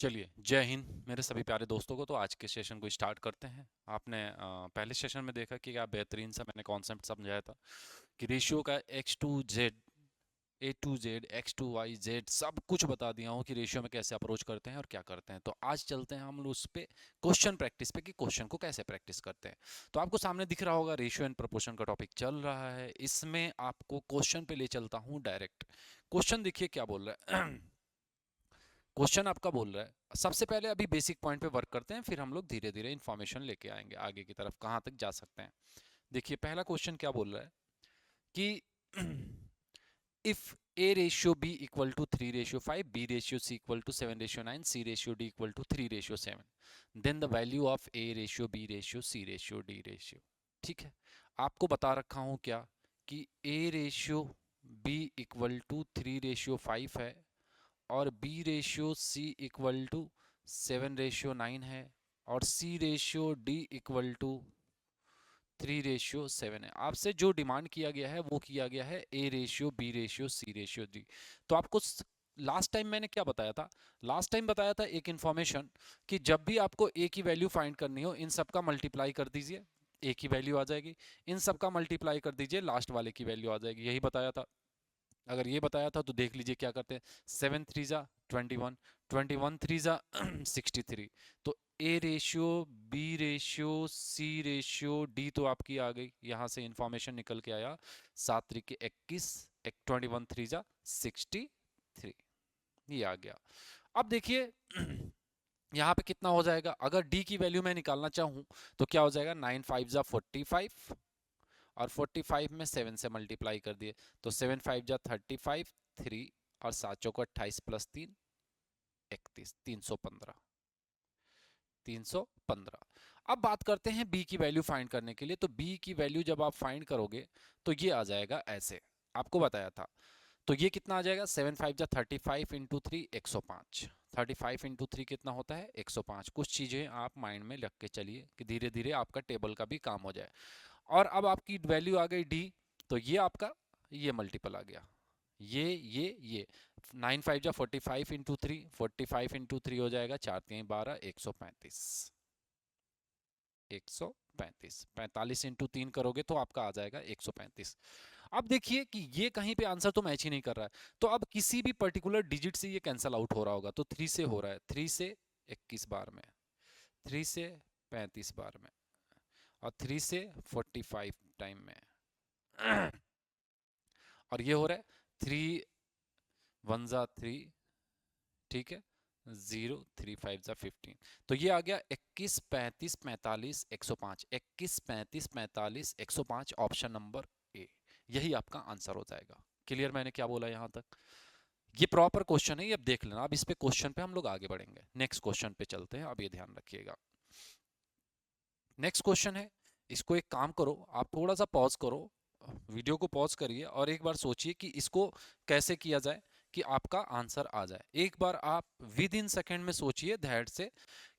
चलिए, जय हिंद मेरे सभी प्यारे दोस्तों को। तो आज के सेशन को स्टार्ट करते हैं। आपने पहले सेशन में देखा कि क्या बेहतरीन सा मैंने कॉन्सेप्ट समझाया था कि रेशियो का X to Z, A to Z, X to Y Z सब कुछ बता दिया हूँ कि रेशियो में कैसे अप्रोच करते हैं और क्या करते हैं। तो आज चलते हैं हम लोग उस पे क्वेश्चन प्रैक्टिस पे कि क्वेश्चन को कैसे प्रैक्टिस करते हैं। तो आपको सामने दिख रहा होगा रेशियो एंड प्रोपोर्शन का टॉपिक चल रहा है। इसमें आपको क्वेश्चन पे ले चलता हूँ डायरेक्ट। क्वेश्चन देखिए क्या बोल रहा है। क्वेश्चन आपका बोल रहा है, सबसे पहले अभी बेसिक पॉइंट पे वर्क करते हैं, फिर हम लोग धीरे धीरे इंफॉर्मेशन लेके आएंगे आगे की तरफ कहाँ तक जा सकते हैं। देखिए पहला क्वेश्चन क्या बोल रहा है कि if a ratio b equal to 3 ratio 5, b ratio c equal to 7 ratio 9, c ratio d equal to 3 ratio 7, then the value of a ratio b ratio c ratio d ratio. ठीक है, आपको बता रखा हूं क्या कि a ratio b equal to 3 ratio 5 है और B ratio C equal to 7 ratio 9 है और सी ratio D equal to 3 ratio 7 है। आपसे जो डिमांड किया गया है वो किया गया है A ratio B ratio C ratio D. तो आपको लास्ट टाइम मैंने क्या बताया था? लास्ट टाइम बताया था एक इन्फॉर्मेशन कि जब भी आपको ए की वैल्यू फाइंड करनी हो, इन सब का मल्टीप्लाई कर दीजिए, ए की वैल्यू आ जाएगी। इन सब का मल्टीप्लाई कर दीजिए, लास्ट वाले की वैल्यू आ जाएगी। यही बताया था। अगर ये बताया था तो देख लीजिए क्या करते हैं। 7 3 जा 21, 21 3 जा 63। तो A ratio B ratio C ratio D तो आपकी आ गई, यहां से इंफॉर्मेशन निकल के आया 7 3 के 21, 21 3 जा 63, ये आ गया। अब देखिए यहाँ पे कितना हो जाएगा, अगर डी की वैल्यू मैं निकालना चाहूँ तो क्या हो जाएगा, 9 5 जा 45 और 45 में 7 से मल्टीप्लाई कर दिए तो 7 5 जा 35, 3 और 7 चौको 28 प्लस 3 31, 315, 315। अब बात करते हैं बी की वैल्यू फाइंड करने के लिए। तो बी की वैल्यू जब आप फाइंड करोगे तो ये आ जाएगा ऐसे, आपको बताया था। तो ये कितना आ जाएगा, 7 5 जा 35 इंटू 3 105, 35 इंटू 3 कितना होता है 105। कुछ चीजें आप माइंड में रख के चलिए कि धीरे धीरे आपका टेबल का भी काम हो जाए। और अब आपकी वैल्यू आ गई डी, तो ये आपका ये मल्टीपल आ गया, ये 9 5 जा 45 इंटू 3, 45 इंटू 3 हो जाएगा 4 3 12, 135, 135, 45 इंटू 3 करोगे तो आपका आ जाएगा 135। अब देखिए कि ये कहीं पे आंसर तो मैच ही नहीं कर रहा है, तो अब किसी भी पर्टिकुलर डिजिट से ये कैंसल आउट हो रहा होगा। तो 3 से हो रहा है, 3 से 21 बार में, 3 से 35 बार में और 3 से 45 टाइम में और ये हो रहा है 3 1 जा 3, ठीक है, 0 3 5 जा 15। तो ये आ गया 21 35 45 105, 21 35 45 105, ऑप्शन नंबर ए, यही आपका आंसर हो जाएगा। क्लियर मैंने क्या बोला यहां तक? ये प्रॉपर क्वेश्चन है, ये अब देख लेना। अब इस पे क्वेश्चन पे हम लोग आगे बढ़ेंगे, नेक्स्ट क्वेश्चन पे चलते हैं। अब ये ध्यान रखिएगा, नेक्स्ट क्वेश्चन है। इसको एक काम करो, आप थोड़ा सा पॉज करो, वीडियो को पॉज करिए और एक बार सोचिए कि इसको कैसे किया जाए कि आपका आंसर आ जाए। एक बार आप विद इन सेकेंड में सोचिए ध्यान से,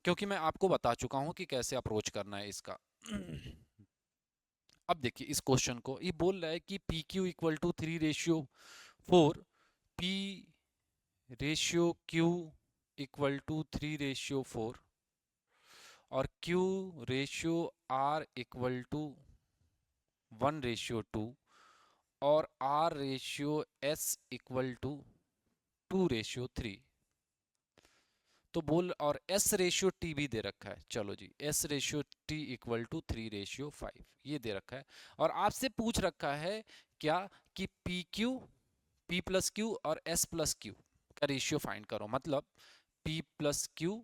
क्योंकि मैं आपको बता चुका हूं कि कैसे अप्रोच करना है इसका। अब देखिए इस क्वेश्चन को, ये बोल रहा है कि P Q equal to 3 ratio 4, P ratio Q equal to 3 ratio 4 और Q ratio R equal to 1 ratio 2 और R ratio S equal to 2 ratio 3। तो बोल, और S रेशियो T भी दे रखा है। चलो जी, S ratio T equal to 3 ratio 5 ये दे रखा है। और आपसे पूछ रखा है क्या कि P प्लस Q और S प्लस Q का रेशियो फाइंड करो। मतलब P plus Q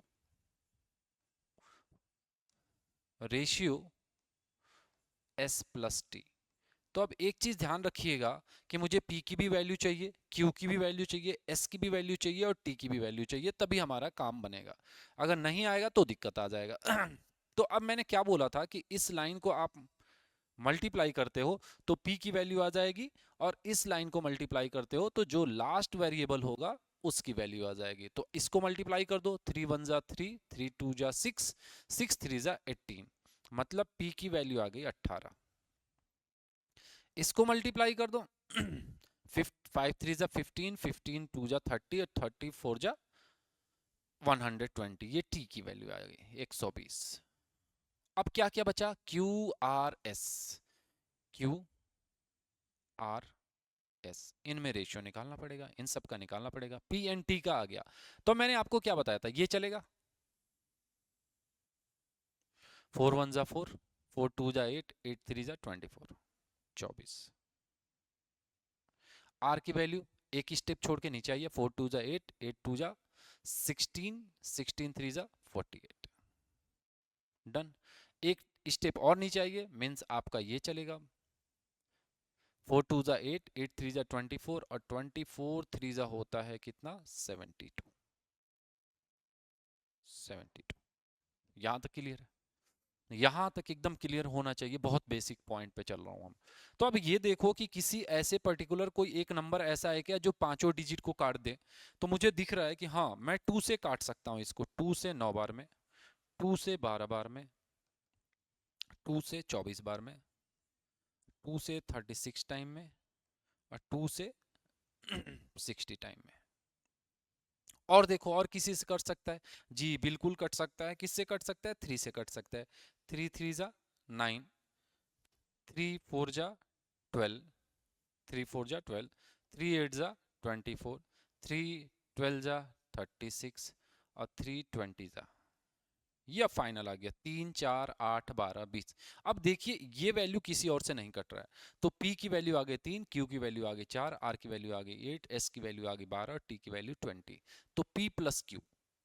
ratio S plus T। तो अब एक चीज ध्यान रखिएगा कि मुझे P की भी वैल्यू चाहिए, Q की भी वैल्यू चाहिए, S की भी वैल्यू चाहिए और T की भी वैल्यू चाहिए, तभी हमारा काम बनेगा। अगर नहीं आएगा तो दिक्कत आ जाएगा। तो अब मैंने क्या बोला था कि इस लाइन को आप मल्टीप्लाई करते हो तो P की वैल्यू आ जाएगी, और इस लाइन को मल्टीप्लाई करते हो तो जो लास्ट वेरिएबल होगा उसकी वैल्यू आ जाएगी। तो इसको मल्टीप्लाई कर दो, 3 1 जा 3, 3 2 जा 6, 6 3 जा 18, मतलब P की वैल्यू आ गई 18। इसको मल्टीप्लाई कर दो, 5 3 जा 15, 15 2 जा 30 और 30 4 जा 120, ये टी की वैल्यू आ गई 120। अब क्या क्या बचा, Q R S, Q R S, इनमें रेशियो निकालना पड़ेगा, इन सब का निकालना पड़ेगा। पी एन टी का आ गया, तो मैंने आपको क्या बताया था, ये चलेगा, 4 1 जा 4, 4 2 जा 8, 8 3 जा 24, 24। आर की वैल्यू एक स्टेप छोड़ के नीचे आइए, 4 2 जा 8, 8 2 जा 16, 16 3 जा 48, डन। एक स्टेप और नीचे आइए, मीन्स आपका ये चलेगा, 4 2 जा 8, 8 3 जा 24, और 24 3 जा होता है कितना, 72, 72। यहां तक क्लियर है, यहां तक एकदम क्लियर होना चाहिए, बहुत बेसिक पॉइंट पे चल रहा हूं हम। तो अब ये देखो कि किसी ऐसे पर्टिकुलर कोई एक नंबर ऐसा है क्या जो पांचों डिजिट को काट दे, तो मुझे दिख रहा है कि हाँ मैं 2 से काट सकता हूं इसको, 2 से 9 बार में, 2 से 12 बार में, 2 से 24 बार में, 2 से 36 टाइम में, और 2 से 60 टाइम में। और देखो और किसी से कट सकता है, जी बिल्कुल कट सकता है, किससे कट सकता है, 3 से कट सकता है, 3 3 जा 9, 3 4 जा 12, 3 4 जा 12, 3 8 जा 24, 3 12 जा 36, और 3 20 जा, यह फाइनल आ गया 3 4 8 12 20। अब देखिए ये वैल्यू किसी और से नहीं कट रहा है, तो P की वैल्यू आ गई 3, Q की वैल्यू आ गई 4, R की वैल्यू आ गई 8, S की वैल्यू आ गई 12, और T की वैल्यू 20। तो P प्लस Q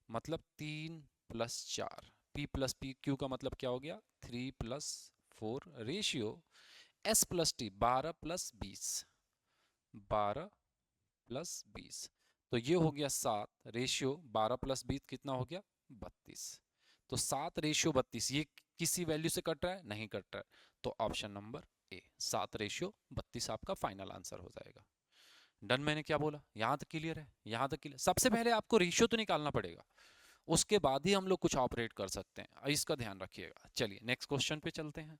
मतलब 3 प्लस 4, P प्लस Q का मतलब क्या हो गया, 3 plus 4, ratio S plus T 12 plus 20, 12 plus 20, तो ये हो गया 7, रेशियो 12 प्लस 20 कितना हो गया, 32। तो 7 रेशियो 32, ये किसी वैल्यू से कट रहा है, नहीं कट रहा है, तो ऑप्शन नंबर ए 7 रेशियो 32 आपका फाइनल आंसर हो जाएगा। डन, मैंने क्या बोला, यहां तक क्लियर है, यहां तक क्लियर। सबसे पहले आपको रेशियो तो निकालना पड़ेगा, उसके बाद ही हम लोग कुछ ऑपरेट कर सकते हैं, इसका ध्यान रखिएगा। चलिए नेक्स्ट क्वेश्चन पे चलते हैं।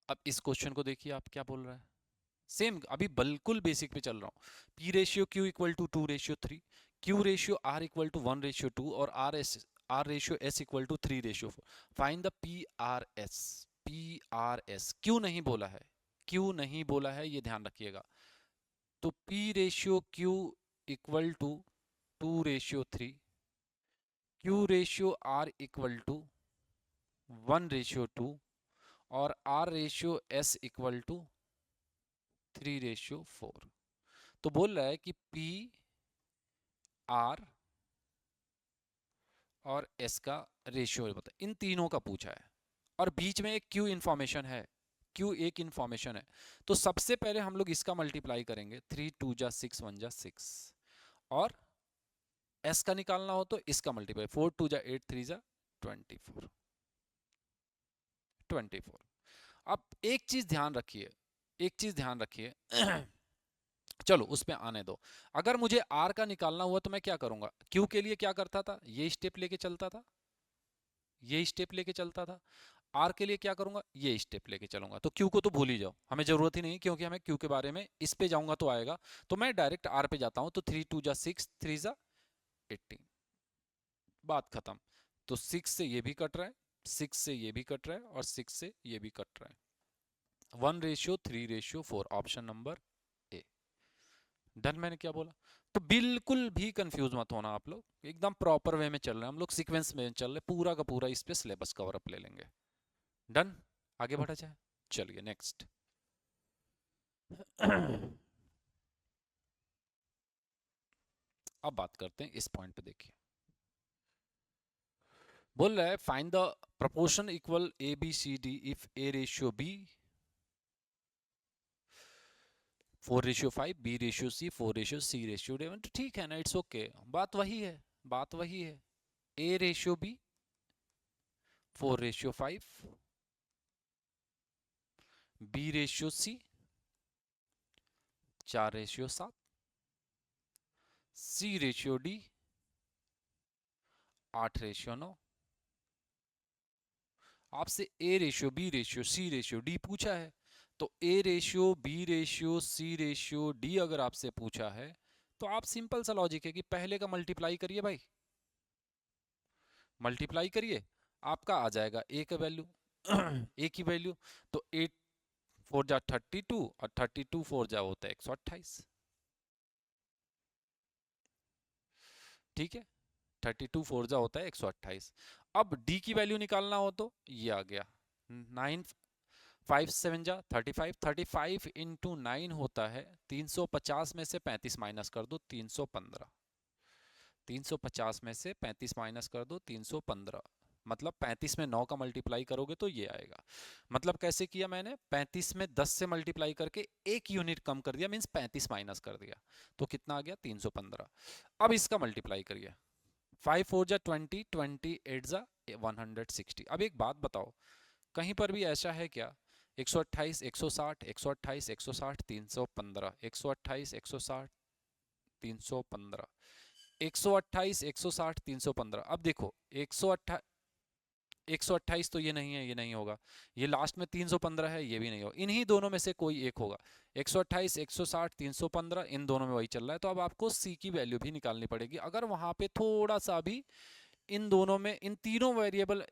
अब इस क्वेश्चन को देखिए, आप क्या बोल रहा है, सेम अभी बिल्कुल बेसिक पे चल रहा हूँ। P ratio Q equal to 2 ratio 3, Q ratio R equal to 1 ratio 2, और R ratio S equal to 3 ratio 4। Find the PRS। PRS क्यों नहीं बोला है, क्यों नहीं बोला है, ये ध्यान रखिएगा। तो P ratio Q equal to 2 ratio 3, Q ratio R equal to 1 ratio 2, और R ratio S equal to 3 ratio 4। तो बोल रहा है कि P R और S का रेशियो बता, इन तीनों का पूछा है, और बीच में एक Q इंफॉर्मेशन है, Q एक इंफॉर्मेशन है। तो सबसे पहले हम लोग इसका मल्टीप्लाई करेंगे, 3 2 जा 6 1 जा 6, और S का निकालना हो तो इसका मल्टीप्लाई, 4 2 जा 8 3 जा 24, 24। अब एक चीज ध्यान रखिए, एक चीज ध्यान रखिए, चलो उस पे आने दो। अगर मुझे R का निकालना हुआ तो मैं क्या करूंगा, Q के लिए क्या करता था, ये स्टेप लेके चलता था, ये स्टेप लेके चलता था। आर के लिए क्या करूंगा, ये स्टेप लेके चलूंगा। तो क्यू को तो भूल ही जाओ, हमें जरूरत ही नहीं, क्योंकि हमें क्यू के बारे में इस पे जाऊंगा तो आएगा। तो मैं डायरेक्ट आर पे जाता हूं, तो 3 2 जा 6, 3 जा 18, बात खत्म। तो 6 से ये भी कट रहा है, 6 से ये भी कट रहा है, और 6 से ये भी कट रहा है, 1 ratio 3 ratio 4, option number A. Done, मैंने क्या बोला। तो बिल्कुल भी कंफ्यूज मत होना आप लोग, एकदम प्रॉपर वे में चल रहे हैं हम लोग, सीक्वेंस में चल रहे, पूरा का पूरा इस पे सिलेबस कवर अप ले लेंगे। डन, आगे बढ़ा जाए, चलिए नेक्स्ट। अब बात करते हैं इस पॉइंट पे, देखिए बोल रहा है find the proportion equal A B C D if A ratio B 4 ratio 5, B ratio C 4 ratio C ratio D. तो ठीक है ना, इट्स ओके, बात वही है, बात वही है। A ratio B 4 ratio 5, B ratio C 4 ratio 7, C ratio D 8 ratio 9। आपसे A ratio B ratio C ratio D पूछा है, तो A ratio, B ratio, C ratio, D अगर आपसे पूछा है तो आप सिंपल सा लॉजिक है कि पहले का मल्टीप्लाई करिए भाई, मल्टीप्लाई करिए, आपका आ जाएगा ए का वैल्यू ए की वैल्यू। तो 8 4 जा 32 और 32 4 जा होता है 128। ठीक है, 32 4 जा होता है 128। अब डी की वैल्यू निकालना हो तो ये आ गया 9 5 7 जा 35, 35 इंटू 9 होता है 350 में से 35 माइनस कर दो 315, 350 में से 35 माइनस कर दो 315, मतलब 35 में 9 का मल्टीप्लाई करोगे तो ये आएगा। मतलब कैसे किया मैंने, 35 में 10 से मल्टीप्लाई करके एक यूनिट कम कर दिया, मीन्स 35 माइनस कर दिया, तो कितना आ गया 315। अब इसका मल्टीप्लाई करिए, 5 4 जा 20, 20 8 जा 160। अब एक बात बताओ, कहीं पर भी ऐसा है क्या 128 160 128 160 315 128 160 315 128 160 315। अब देखो 128 128 तो ये नहीं है, ये नहीं होगा, ये लास्ट में 315 है, ये भी नहीं होगा, इन्हीं दोनों में से कोई एक होगा। 128 160 315 इन दोनों में वही चल रहा है, तो अब आपको सी की वैल्यू भी निकालनी पड़ेगी। अगर वहां पे थोड़ा सा भी इन दोनों में, इन तीनों वेरिएबल,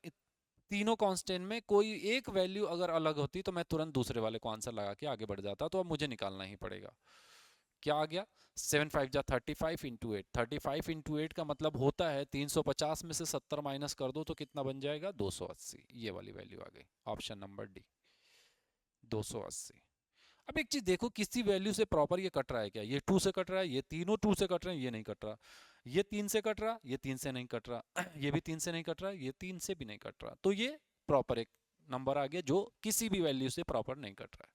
तीनों कांस्टेंट में कोई एक वैल्यू अगर अलग होती तो मैं तुरंत दूसरे वाले को आंसर लगा के आगे बढ़ जाता, तो अब मुझे निकालना ही पड़ेगा। क्या आ गया 7 5 जा 35 इंटू 8, 35 इंटू 8 का मतलब होता है 350 में से 70 माइनस कर दो तो कितना बन जाएगा 280। ये वाली वैल्यू आ गई, ऑप्शन नंबर डी 280। अब एक चीज देखो, किसी वैल्यू से प्रॉपर ये कट रहा है क्या, ये 2 से कट रहा है, ये तीनों 2 से कट रहे हैं, ये नहीं कट रहा, ये 3 से कट रहा, ये 3 से नहीं कट रहा ये भी 3 से नहीं कट रहा, ये 3 से भी नहीं कट रहा, तो ये प्रॉपर एक नंबर आ गया जो किसी भी वैल्यू से प्रॉपर नहीं कट रहा है।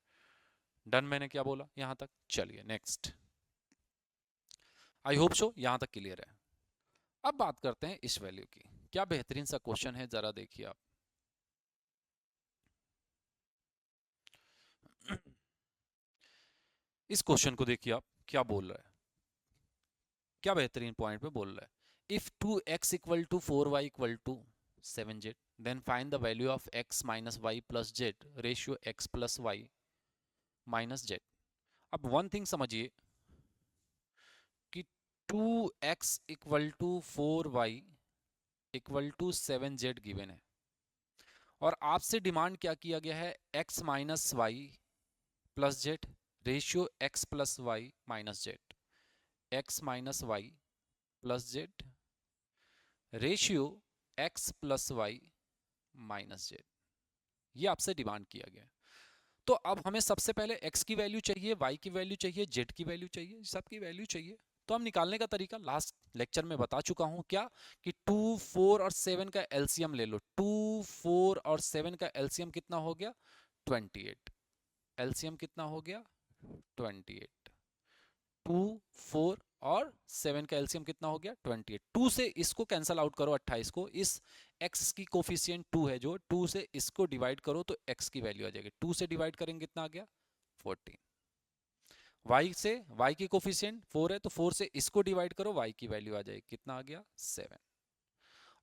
डन, मैंने क्या बोला यहां तक, चलिए नेक्स्ट। आई होप सो यहां तक क्लियर है। अब बात करते हैं इस वैल्यू की, क्या बेहतरीन सा क्वेश्चन है, जरा देखिए आप। इस क्वेश्चन को देखिए आप क्या बोल रहा है, क्या बेहतरीन पॉइंट पे बोल रहा है। If 2x equal to 4y equal to 7z, then find the value of x minus Y plus Z ratio x plus Y minus Z. अब वन थिंग समझिए कि 2x equal to 4y equal to 7z given है, और आपसे demand क्या किया गया है, x minus Y plus Z ratio x plus Y minus Z, x minus Y plus Z ratio x plus Y minus Z, ये आपसे demand किया गया है। तो अब हमें सबसे पहले x की वैल्यू चाहिए, y की वैल्यू चाहिए, z की वैल्यू चाहिए, सबकी वैल्यू चाहिए। तो हम निकालने का तरीका लास्ट लेक्चर में बता चुका हूं, क्या कि 2 4 और 7 का एलसीएम ले लो। 2 4 और 7 का एलसीएम कितना हो गया 28, एलसीएम कितना हो गया 28। 2 4 और 7 का एलसीएम कितना हो गया 28। 2 से इसको कैंसल आउट करो 28 को, इस x की कोफिशिएंट 2 है जो, 2 से इसको डिवाइड करो तो x की वैल्यू आ जाएगी, 2 से डिवाइड करेंगे कितना आ गया 14। y से, y की कोफिशिएंट 4 है तो 4 से इसको डिवाइड करो, y की वैल्यू आ जाएगी कितना आ गया 7।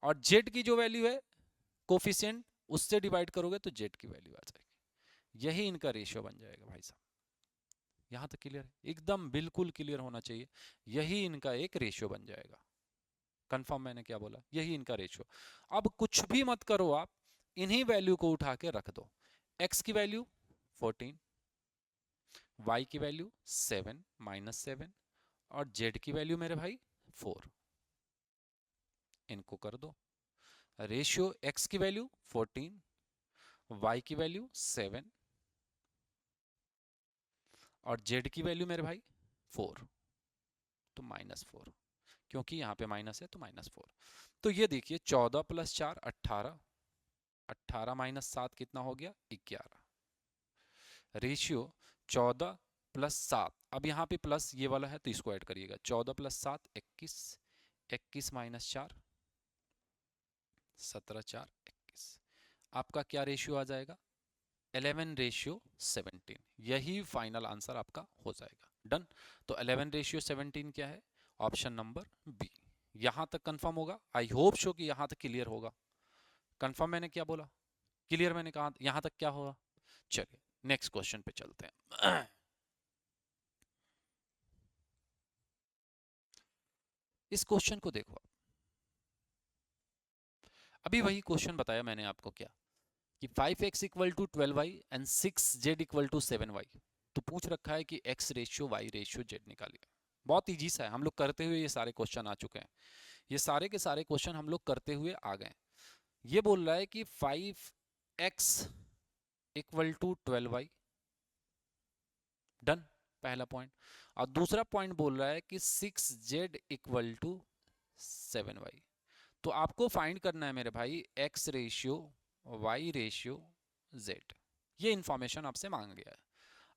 और z की जो वैल्यू है कोफिशिएंट, उससे डिवाइड करोगे तो z की वैल्यू आ जाएगी। यही इनका रेशियो बन जाएगा भाई साहब। यहां तक क्लियर है, एकदम बिल्कुल क्लियर होना चाहिए, यही इनका एक रेशियो बन जाएगा। कंफर्म मैंने क्या बोला, यही इनका रेशियो। अब कुछ भी मत करो आप, इन्हीं वैल्यू को उठा के रख दो। x की वैल्यू 14, y की वैल्यू 7 माइनस 7, और z की वैल्यू मेरे भाई 4, इनको कर दो। रेशियो x की वैल्यू 14, y की वैल्यू 7 और z की वैल्यू मेरे भाई 4, तो -4, क्योंकि यहाँ पे माइनस है तो -4। तो ये देखिए 14 प्लस 4 18, 18 माइनस 7 कितना हो गया 11। रेशियो 14 प्लस 7, अब यहाँ पे प्लस ये वाला है तो इसको ऐड करिएगा, 14 प्लस 7 21, 21 माइनस 4 17 4 21। आपका क्या रेशियो आ जाएगा 11:17, यही फाइनल आंसर आपका हो जाएगा। डन। तो 11:17 क्या है, ऑप्शन नंबर बी। यहां तक कंफर्म होगा, आई होप शो कि यहां तक क्लियर होगा। कंफर्म मैंने क्या बोला, क्लियर मैंने कहा, यहां तक क्या होगा। चलिए नेक्स्ट क्वेश्चन पे चलते हैं। इस क्वेश्चन को देखो, अभी वही क्वेश्चन बताया मैंने आपको क्या, कि 5x equal to 12y and 6z equal to 7y। तो पूछ रखा है कि x ratio y ratio z निकालिए। बहुत इजी सा है, हम लोग करते हुए ये सारे क्वेश्चन आ चुके हैं, ये सारे के सारे क्वेश्चन हम लोग करते हुए आ गए। ये बोल रहा है कि 5x equal to 12y, done, पहला पॉइंट। और दूसरा पॉइंट बोल रहा है कि 6z इक्वल टू 7y। तो आपको फाइंड करना है मेरे भाई x ratio y ratio z। ये इंफॉर्मेशन आपसे मांग गया है।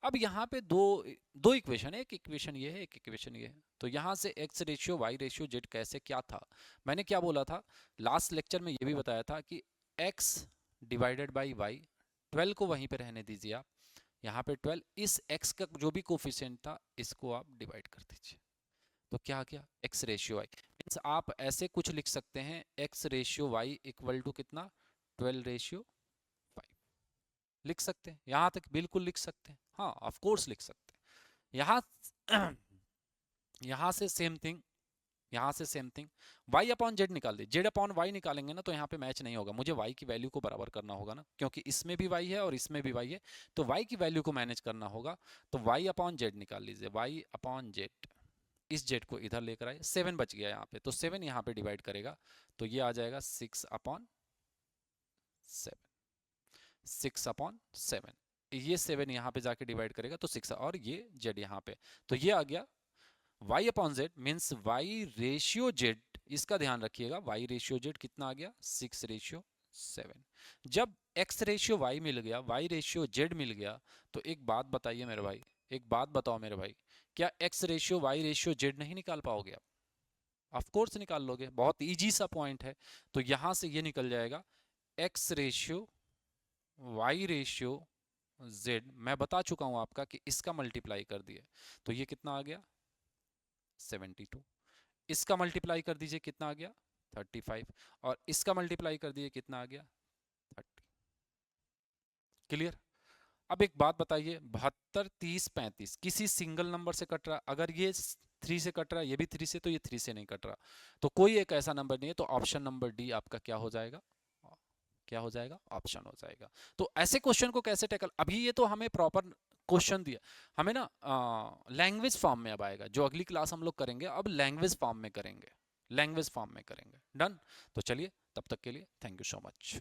अब यहाँ पे दो दो इक्वेशन है, एक इक्वेशन ये है, एक इक्वेशन ये है। तो यहाँ से x ratio y ratio z कैसे, क्या था, मैंने क्या बोला था लास्ट लेक्चर में, ये भी बताया था कि x डिवाइडेड बाई y, 12 को वहीं पे रहने दीजिए आप, यहाँ पे 12, इस x का जो भी कोफिशिएंट था इसको आप डिवाइड कर दीजिए। तो क्या क्या, x रेशियो y मीन्स आप ऐसे कुछ लिख सकते हैं, x ratio y equal to कितना, 12 रेशियो 5 लिख सकते हैं। यहां तक बिल्कुल लिख सकते हैं, हाँ ऑफ कोर्स लिख सकते हैं। यहां से सेम थिंग, यहाँ से same thing, y upon Z निकाल दे, जेड अपॉन वाई निकालेंगे ना तो यहाँ पे मैच नहीं होगा, मुझे y की वैल्यू को बराबर करना होगा ना, क्योंकि इसमें भी y है और इसमें भी y है, तो y की वैल्यू को मैनेज करना होगा। तो y अपॉन जेड निकाल लीजिए, y अपॉन जेड, इस जेड को इधर लेकर आए, 7 बच गया यहाँ पे, तो 7 यहाँ पे डिवाइड करेगा तो ये आ जाएगा 6 अपॉन 7, 6 अपॉन 7, ये 7 यहाँ पे जाके डिवाइड करेगा तो 6, और ये जेड यहाँ पे, तो ये आ गया y upon Z means y ratio Z. इसका ध्यान रखिएगा, y रेशियो जेड कितना आ गया, 6 रेशियो 7। जब x रेशियो y मिल गया, y रेशियो जेड मिल गया, तो एक बात बताइए मेरे भाई, एक बात बताओ मेरे भाई, क्या x ratio y ratio Z नहीं निकाल पाओगे आप? ऑफ कोर्स निकाल लोगे, बहुत इजी सा पॉइंट है। तो यहां से ये निकल जाएगा x ratio y ratio z, मैं बता चुका हूं आपका कि इसका मल्टीप्लाई कर दिए तो ये कितना आ गया 72, इसका मल्टीप्लाई कर दीजिए कितना आ गया 35, और इसका मल्टीप्लाई कर दीजिए कितना आ गया 30। क्लियर? अब एक बात बताइए, 72 30 35 किसी सिंगल नंबर से कट रहा, अगर ये 3 से कट रहा है, ये भी 3 से, तो ये 3 से नहीं कट रहा, तो कोई एक ऐसा नंबर नहीं है, तो ऑप्शन नंबर डी आपका क्या हो जाएगा, क्या हो जाएगा, ऑप्शन हो जाएगा। तो ऐसे क्वेश्चन को कैसे टैकल, अभी ये तो हमें प्रॉपर क्वेश्चन दिया, हमें ना लैंग्वेज फॉर्म में अब आएगा, जो अगली क्लास हम लोग करेंगे अब लैंग्वेज फॉर्म में करेंगे, लैंग्वेज फॉर्म में करेंगे, डन। तो चलिए तब तक के लिए थैंक यू सो मच।